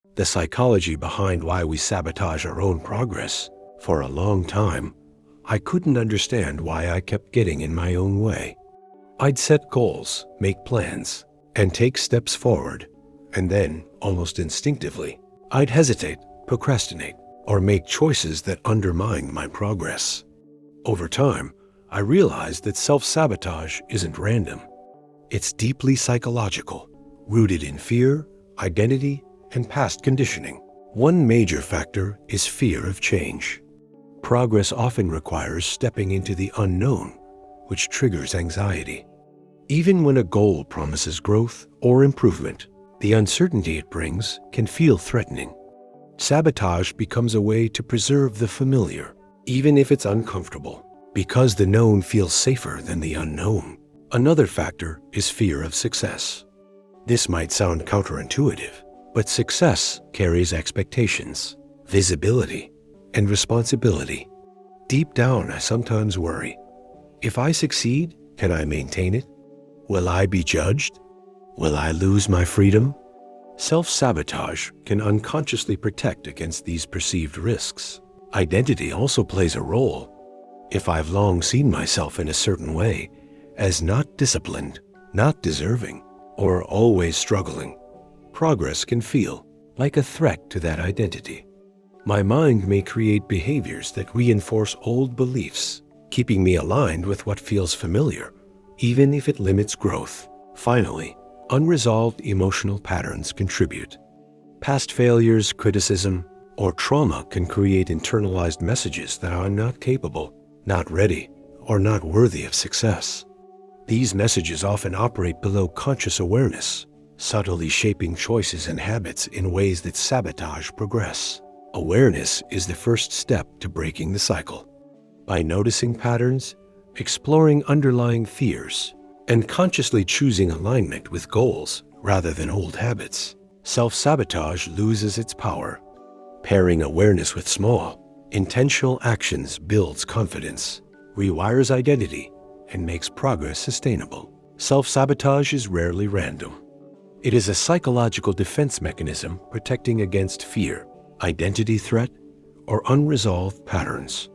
The psychology behind why we sabotage our own progress. For a long time, I couldn't understand why I kept getting in my own way. I'd set goals, make plans, and take steps forward, and then, almost instinctively, I'd hesitate, procrastinate, or make choices that undermined my progress. Over time, I realized that self-sabotage isn't random. It's deeply psychological, rooted in fear, identity, and past conditioning. One major factor is fear of change. Progress often requires stepping into the unknown, which triggers anxiety. Even when a goal promises growth or improvement, the uncertainty it brings can feel threatening. Sabotage becomes a way to preserve the familiar, even if it's uncomfortable, because the known feels safer than the unknown. Another factor is fear of success. This might sound counterintuitive, but success carries expectations, visibility, and responsibility. Deep down, I sometimes worry, if I succeed, can I maintain it? Will I be judged? Will I lose my freedom? Self-sabotage can unconsciously protect against these perceived risks. Identity also plays a role. If I've long seen myself in a certain way, as not disciplined, not deserving, or always struggling, progress can feel like a threat to that identity. My mind may create behaviors that reinforce old beliefs, keeping me aligned with what feels familiar, even if it limits growth. Finally, unresolved emotional patterns contribute. Past failures, criticism, or trauma can create internalized messages that I'm not capable, not ready, or not worthy of success. These messages often operate below conscious awareness, subtly shaping choices and habits in ways that sabotage progress. Awareness is the first step to breaking the cycle. By noticing patterns, exploring underlying fears, and consciously choosing alignment with goals rather than old habits, self-sabotage loses its power. Pairing awareness with small, intentional actions builds confidence, rewires identity, and makes progress sustainable. Self-sabotage is rarely random. It is a psychological defense mechanism protecting against fear, identity threat, or unresolved patterns.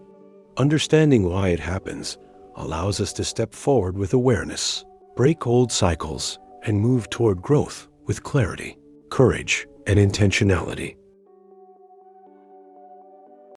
Understanding why it happens allows us to step forward with awareness, break old cycles, and move toward growth with clarity, courage, and intentionality.